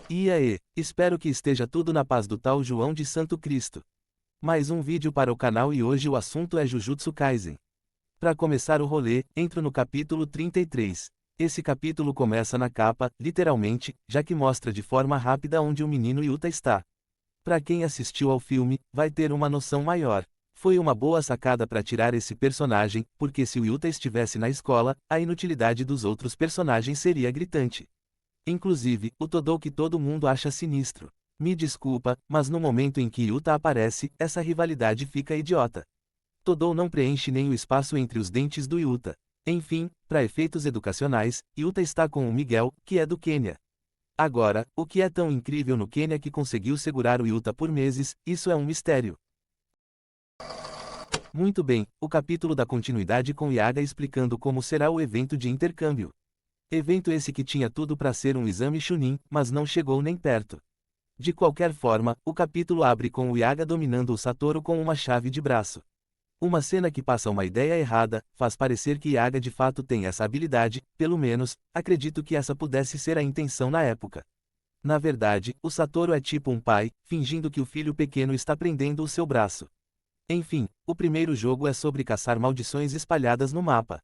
E aí, espero que esteja tudo na paz do tal João de Santo Cristo. Mais um vídeo para o canal e hoje o assunto é Jujutsu Kaisen. Para começar o rolê, entro no capítulo 33. Esse capítulo começa na capa, literalmente, já que mostra de forma rápida onde o menino Yuta está. Para quem assistiu ao filme, vai ter uma noção maior. Foi uma boa sacada para tirar esse personagem, porque se o Yuta estivesse na escola, a inutilidade dos outros personagens seria gritante. Inclusive, o Todou que todo mundo acha sinistro. Me desculpa, mas no momento em que Yuta aparece, essa rivalidade fica idiota. Todou não preenche nem o espaço entre os dentes do Yuta. Enfim, para efeitos educacionais, Yuta está com o Miguel, que é do Quênia. Agora, o que é tão incrível no Quênia que conseguiu segurar o Yuta por meses, isso é um mistério. Muito bem, o capítulo dá continuidade com Yaga explicando como será o evento de intercâmbio. Evento esse que tinha tudo para ser um exame Chunin, mas não chegou nem perto. De qualquer forma, o capítulo abre com o Yaga dominando o Satoru com uma chave de braço. Uma cena que passa uma ideia errada, faz parecer que Yaga de fato tem essa habilidade, pelo menos, acredito que essa pudesse ser a intenção na época. Na verdade, o Satoru é tipo um pai, fingindo que o filho pequeno está prendendo o seu braço. Enfim, o primeiro jogo é sobre caçar maldições espalhadas no mapa.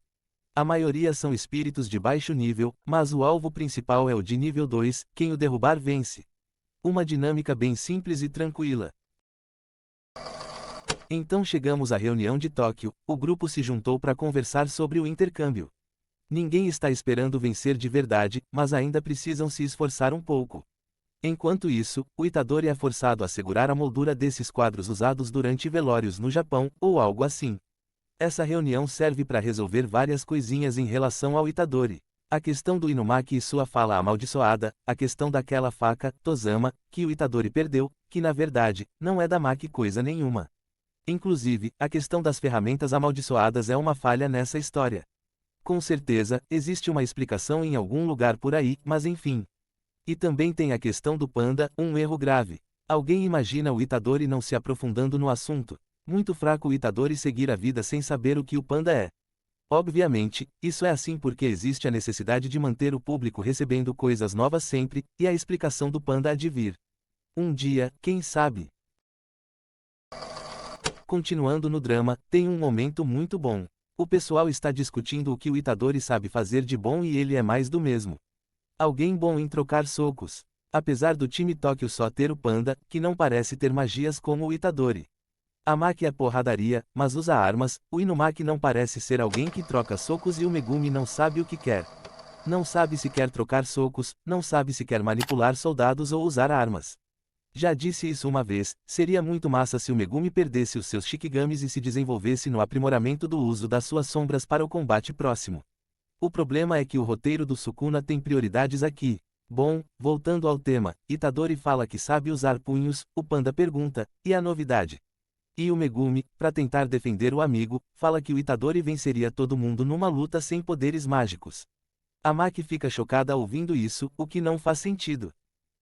A maioria são espíritos de baixo nível, mas o alvo principal é o de nível 2, quem o derrubar vence. Uma dinâmica bem simples e tranquila. Então chegamos à reunião de Tóquio, o grupo se juntou para conversar sobre o intercâmbio. Ninguém está esperando vencer de verdade, mas ainda precisam se esforçar um pouco. Enquanto isso, o Itadori é forçado a segurar a moldura desses quadros usados durante velórios no Japão, ou algo assim. Essa reunião serve para resolver várias coisinhas em relação ao Itadori. A questão do Inumaki e sua fala amaldiçoada, a questão daquela faca, Tozama, que o Itadori perdeu, que na verdade, não é da Maki coisa nenhuma. Inclusive, a questão das ferramentas amaldiçoadas é uma falha nessa história. Com certeza, existe uma explicação em algum lugar por aí, mas enfim. E também tem a questão do panda, um erro grave. Alguém imagina o Itadori não se aprofundando no assunto? Muito fraco o Itadori seguir a vida sem saber o que o panda é. Obviamente, isso é assim porque existe a necessidade de manter o público recebendo coisas novas sempre, e a explicação do panda há de vir. Um dia, quem sabe? Continuando no drama, tem um momento muito bom. O pessoal está discutindo o que o Itadori sabe fazer de bom e ele é mais do mesmo. Alguém bom em trocar socos. Apesar do time Tóquio só ter o panda, que não parece ter magias como o Itadori. A Maki é porradaria, mas usa armas, o Inumaki não parece ser alguém que troca socos e o Megumi não sabe o que quer. Não sabe se quer trocar socos, não sabe se quer manipular soldados ou usar armas. Já disse isso uma vez, seria muito massa se o Megumi perdesse os seus Shikigamis e se desenvolvesse no aprimoramento do uso das suas sombras para o combate próximo. O problema é que o roteiro do Sukuna tem prioridades aqui. Bom, voltando ao tema, Itadori fala que sabe usar punhos, o panda pergunta, e a novidade? E o Megumi, para tentar defender o amigo, fala que o Itadori venceria todo mundo numa luta sem poderes mágicos. A Maki fica chocada ouvindo isso, o que não faz sentido.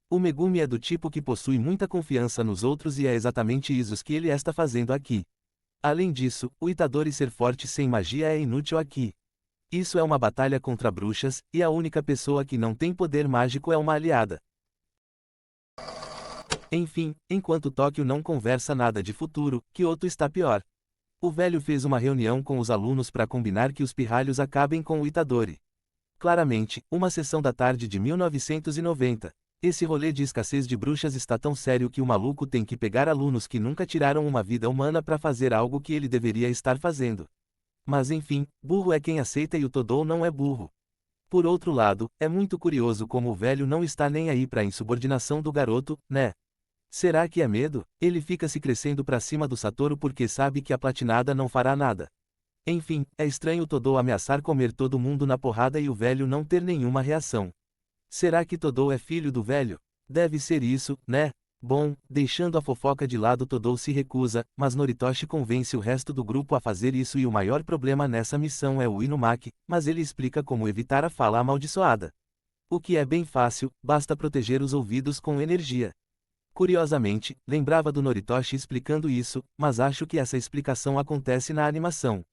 O Megumi é do tipo que possui muita confiança nos outros e é exatamente isso que ele está fazendo aqui. Além disso, o Itadori ser forte sem magia é inútil aqui. Isso é uma batalha contra bruxas, e a única pessoa que não tem poder mágico é uma aliada. Enfim, enquanto Tóquio não conversa nada de futuro, Kyoto está pior. O velho fez uma reunião com os alunos para combinar que os pirralhos acabem com o Itadori. Claramente, uma sessão da tarde de 1990. Esse rolê de escassez de bruxas está tão sério que o maluco tem que pegar alunos que nunca tiraram uma vida humana para fazer algo que ele deveria estar fazendo. Mas enfim, burro é quem aceita e o Todou não é burro. Por outro lado, é muito curioso como o velho não está nem aí para a insubordinação do garoto, né? Será que é medo? Ele fica se crescendo para cima do Satoru porque sabe que a platinada não fará nada. Enfim, é estranho o Todou ameaçar comer todo mundo na porrada e o velho não ter nenhuma reação. Será que Todou é filho do velho? Deve ser isso, né? Bom, deixando a fofoca de lado, Todou se recusa, mas Noritoshi convence o resto do grupo a fazer isso e o maior problema nessa missão é o Inumaki, mas ele explica como evitar a fala amaldiçoada. O que é bem fácil, basta proteger os ouvidos com energia. Curiosamente, lembrava do Noritoshi explicando isso, mas acho que essa explicação acontece na animação.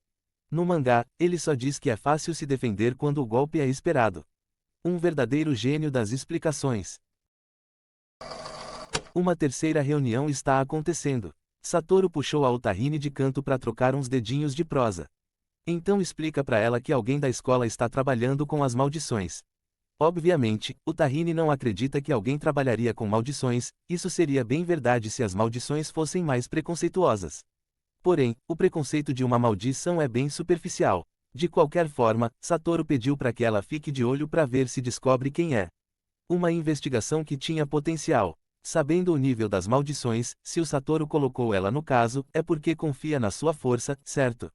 No mangá, ele só diz que é fácil se defender quando o golpe é esperado. Um verdadeiro gênio das explicações. Uma terceira reunião está acontecendo. Satoru puxou a Utahine de canto para trocar uns dedinhos de prosa. Então explica para ela que alguém da escola está trabalhando com as maldições. Obviamente, Utahine não acredita que alguém trabalharia com maldições, isso seria bem verdade se as maldições fossem mais preconceituosas. Porém, o preconceito de uma maldição é bem superficial. De qualquer forma, Satoru pediu para que ela fique de olho para ver se descobre quem é. Uma investigação que tinha potencial. Sabendo o nível das maldições, se o Satoru colocou ela no caso, é porque confia na sua força, certo?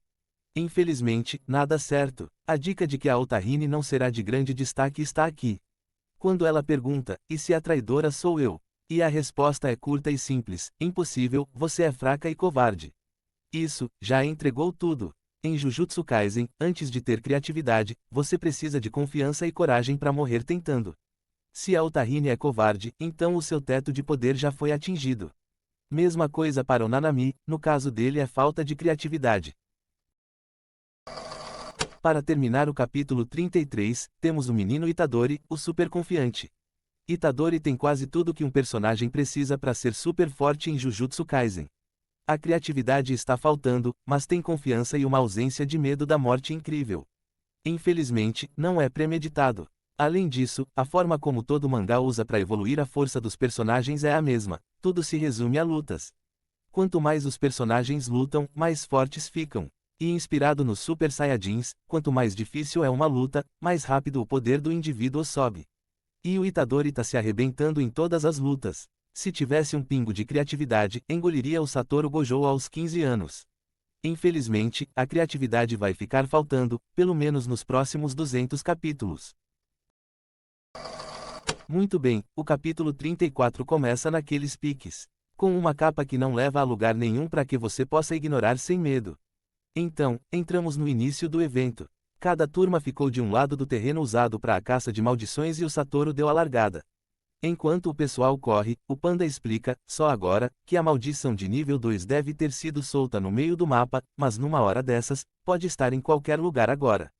Infelizmente, nada certo. A dica de que a Utahine não será de grande destaque está aqui. Quando ela pergunta, e se a traidora sou eu? E a resposta é curta e simples, impossível, você é fraca e covarde. Isso, já entregou tudo. Em Jujutsu Kaisen, antes de ter criatividade, você precisa de confiança e coragem para morrer tentando. Se a Utahine é covarde, então o seu teto de poder já foi atingido. Mesma coisa para o Nanami, no caso dele é falta de criatividade. Para terminar o capítulo 33, temos o menino Itadori, o super confiante. Itadori tem quase tudo que um personagem precisa para ser super forte em Jujutsu Kaisen. A criatividade está faltando, mas tem confiança e uma ausência de medo da morte incrível. Infelizmente, não é premeditado. Além disso, a forma como todo mangá usa para evoluir a força dos personagens é a mesma, tudo se resume a lutas. Quanto mais os personagens lutam, mais fortes ficam. E inspirado nos Super Saiyajins, quanto mais difícil é uma luta, mais rápido o poder do indivíduo sobe. E o Itadori tá se arrebentando em todas as lutas. Se tivesse um pingo de criatividade, engoliria o Satoru Gojo aos 15 anos. Infelizmente, a criatividade vai ficar faltando, pelo menos nos próximos 200 capítulos. Muito bem, o capítulo 34 começa naqueles piques. Com uma capa que não leva a lugar nenhum para que você possa ignorar sem medo. Então, entramos no início do evento. Cada turma ficou de um lado do terreno usado para a caça de maldições e o Satoru deu a largada. Enquanto o pessoal corre, o Panda explica, só agora, que a maldição de nível 2 deve ter sido solta no meio do mapa, mas numa hora dessas, pode estar em qualquer lugar agora.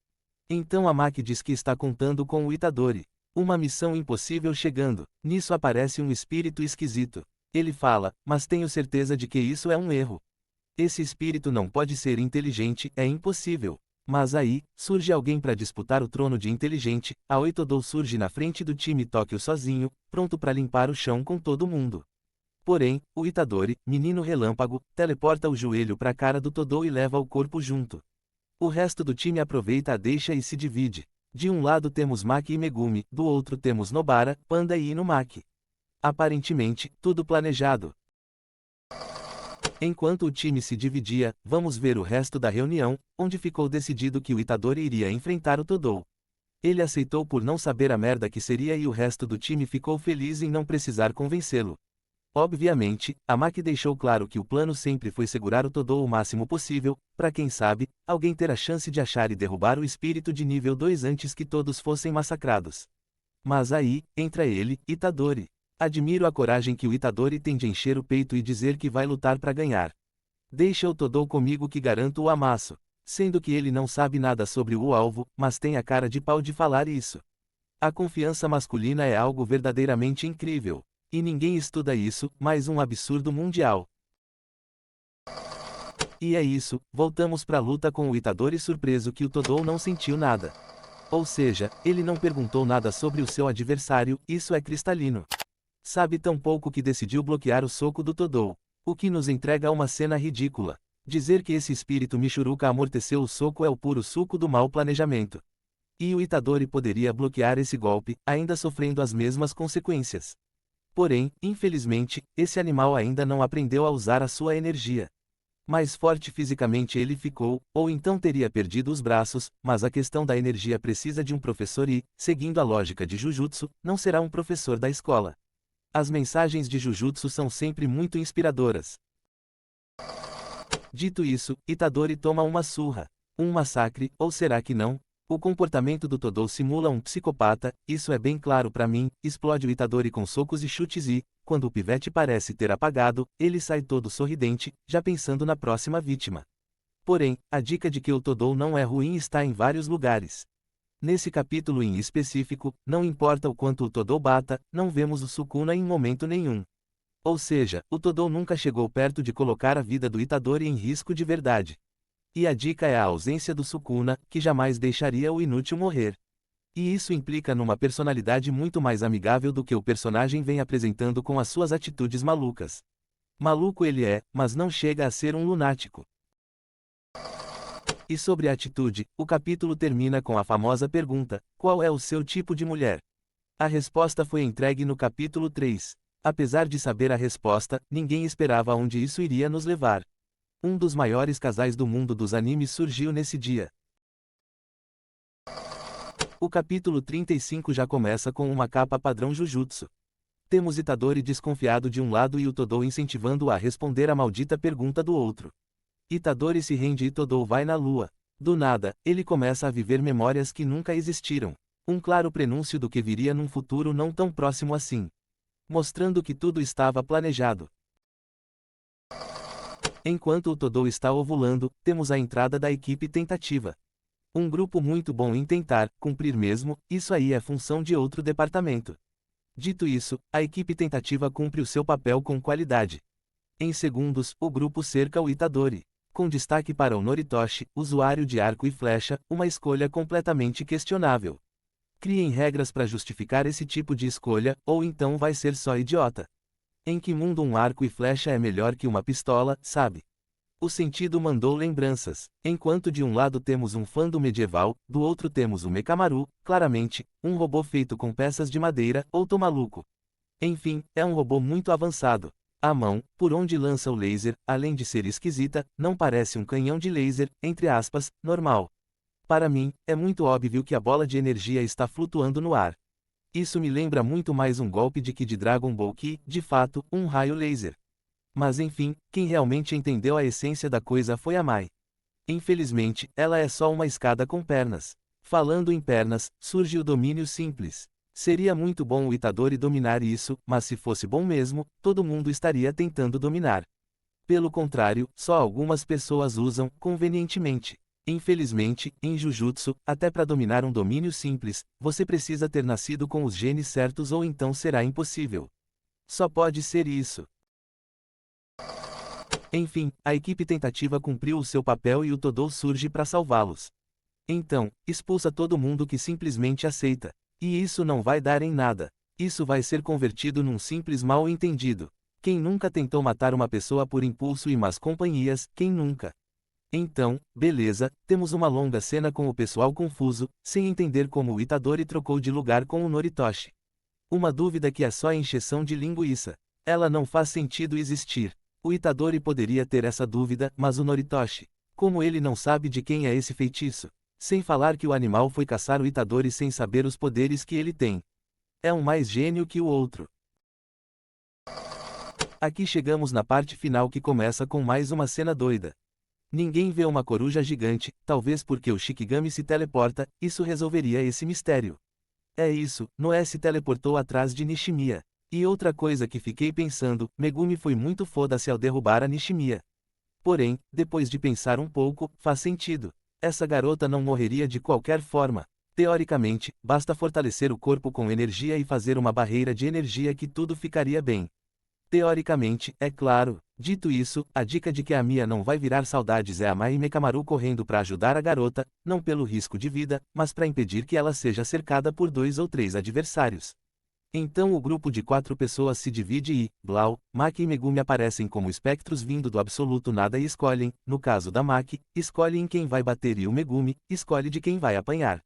Então a Maki diz que está contando com o Itadori. Uma missão impossível chegando. Nisso aparece um espírito esquisito. Ele fala, mas tenho certeza de que isso é um erro. Esse espírito não pode ser inteligente, é impossível. Mas aí, surge alguém para disputar o trono de inteligente, a Oitodou surge na frente do time Tóquio sozinho, pronto para limpar o chão com todo mundo. Porém, o Itadori, menino relâmpago, teleporta o joelho para a cara do Todou e leva o corpo junto. O resto do time aproveita a deixa e se divide. De um lado temos Maki e Megumi, do outro temos Nobara, Panda e Inumaki. Aparentemente, tudo planejado. Enquanto o time se dividia, vamos ver o resto da reunião, onde ficou decidido que o Itadori iria enfrentar o Todou. Ele aceitou por não saber a merda que seria e o resto do time ficou feliz em não precisar convencê-lo. Obviamente, a Maki deixou claro que o plano sempre foi segurar o Todou o máximo possível, para quem sabe, alguém ter a chance de achar e derrubar o espírito de nível 2 antes que todos fossem massacrados. Mas aí, entra ele, Itadori. Admiro a coragem que o Itadori tem de encher o peito e dizer que vai lutar para ganhar. Deixa o Todou comigo que garanto o amasso. Sendo que ele não sabe nada sobre o alvo, mas tem a cara de pau de falar isso. A confiança masculina é algo verdadeiramente incrível. E ninguém estuda isso, mais um absurdo mundial. E é isso, voltamos pra luta com o Itadori surpreso que o Todou não sentiu nada. Ou seja, ele não perguntou nada sobre o seu adversário, isso é cristalino. Sabe tão pouco que decidiu bloquear o soco do Todou. O que nos entrega uma cena ridícula. Dizer que esse espírito Michuruca amorteceu o soco é o puro suco do mau planejamento. E o Itadori poderia bloquear esse golpe, ainda sofrendo as mesmas consequências. Porém, infelizmente, esse animal ainda não aprendeu a usar a sua energia. Mais forte fisicamente ele ficou, ou então teria perdido os braços, mas a questão da energia precisa de um professor e, seguindo a lógica de Jujutsu, não será um professor da escola. As mensagens de Jujutsu são sempre muito inspiradoras. Dito isso, Itadori toma uma surra. Um massacre, ou será que não? O comportamento do Todou simula um psicopata, isso é bem claro pra mim, explode o Itadori com socos e chutes e, quando o pivete parece ter apagado, ele sai todo sorridente, já pensando na próxima vítima. Porém, a dica de que o Todou não é ruim está em vários lugares. Nesse capítulo em específico, não importa o quanto o Todou bata, não vemos o Sukuna em momento nenhum. Ou seja, o Todou nunca chegou perto de colocar a vida do Itadori em risco de verdade. E a dica é a ausência do Sukuna, que jamais deixaria o inútil morrer. E isso implica numa personalidade muito mais amigável do que o personagem vem apresentando com as suas atitudes malucas. Maluco ele é, mas não chega a ser um lunático. E sobre a atitude, o capítulo termina com a famosa pergunta: qual é o seu tipo de mulher? A resposta foi entregue no capítulo 3. Apesar de saber a resposta, ninguém esperava onde isso iria nos levar. Um dos maiores casais do mundo dos animes surgiu nesse dia. O capítulo 35 já começa com uma capa padrão Jujutsu. Temos Itadori desconfiado de um lado e o Todou incentivando-o a responder a maldita pergunta do outro. Itadori se rende e Todou vai na lua. Do nada, ele começa a viver memórias que nunca existiram. Um claro prenúncio do que viria num futuro não tão próximo assim. Mostrando que tudo estava planejado. Enquanto o Todou está ovulando, temos a entrada da equipe tentativa. Um grupo muito bom em tentar, cumprir mesmo, isso aí é função de outro departamento. Dito isso, a equipe tentativa cumpre o seu papel com qualidade. Em segundos, o grupo cerca o Itadori. Com destaque para o Noritoshi, usuário de arco e flecha, uma escolha completamente questionável. Criem regras para justificar esse tipo de escolha, ou então vai ser só idiota. Em que mundo um arco e flecha é melhor que uma pistola, sabe? O sentido mandou lembranças. Enquanto de um lado temos um fã do medieval, do outro temos o Mekamaru, claramente, um robô feito com peças de madeira, ou tô maluco. Enfim, é um robô muito avançado. A mão, por onde lança o laser, além de ser esquisita, não parece um canhão de laser, entre aspas, normal. Para mim, é muito óbvio que a bola de energia está flutuando no ar. Isso me lembra muito mais um golpe de Ki de Dragon Ball que, de fato, um raio laser. Mas enfim, quem realmente entendeu a essência da coisa foi a Mai. Infelizmente, ela é só uma escada com pernas. Falando em pernas, surge o domínio simples. Seria muito bom o Itadori dominar isso, mas se fosse bom mesmo, todo mundo estaria tentando dominar. Pelo contrário, só algumas pessoas usam, convenientemente. Infelizmente, em Jujutsu, até para dominar um domínio simples, você precisa ter nascido com os genes certos ou então será impossível. Só pode ser isso. Enfim, a equipe tentativa cumpriu o seu papel e o Todou surge para salvá-los. Então, expulsa todo mundo que simplesmente aceita. E isso não vai dar em nada. Isso vai ser convertido num simples mal-entendido. Quem nunca tentou matar uma pessoa por impulso e más companhias, quem nunca? Então, beleza, temos uma longa cena com o pessoal confuso, sem entender como o Itadori trocou de lugar com o Noritoshi. Uma dúvida que é só encheção de linguiça. Ela não faz sentido existir. O Itadori poderia ter essa dúvida, mas o Noritoshi, como ele não sabe de quem é esse feitiço? Sem falar que o animal foi caçar o Itadori sem saber os poderes que ele tem. É um mais gênio que o outro. Aqui chegamos na parte final que começa com mais uma cena doida. Ninguém vê uma coruja gigante, talvez porque o Shikigami se teleporta, isso resolveria esse mistério. É isso, Noé se teleportou atrás de Nishimiya. E outra coisa que fiquei pensando, Megumi foi muito foda-se ao derrubar a Nishimiya. Porém, depois de pensar um pouco, faz sentido. Essa garota não morreria de qualquer forma. Teoricamente, basta fortalecer o corpo com energia e fazer uma barreira de energia que tudo ficaria bem. Teoricamente, é claro. Dito isso, a dica de que a Mia não vai virar saudades é a Mai e Mekamaru correndo para ajudar a garota, não pelo risco de vida, mas para impedir que ela seja cercada por 2 ou 3 adversários. Então o grupo de 4 pessoas se divide e, Blau, Maki e Megumi aparecem como espectros vindo do absoluto nada e escolhem, no caso da Maki, escolhe em quem vai bater e o Megumi, escolhe de quem vai apanhar.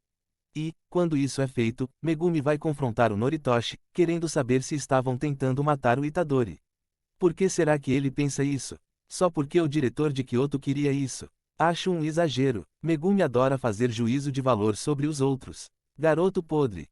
E, quando isso é feito, Megumi vai confrontar o Noritoshi, querendo saber se estavam tentando matar o Itadori. Por que será que ele pensa isso? Só porque o diretor de Kyoto queria isso? Acho um exagero. Megumi adora fazer juízo de valor sobre os outros. Garoto podre.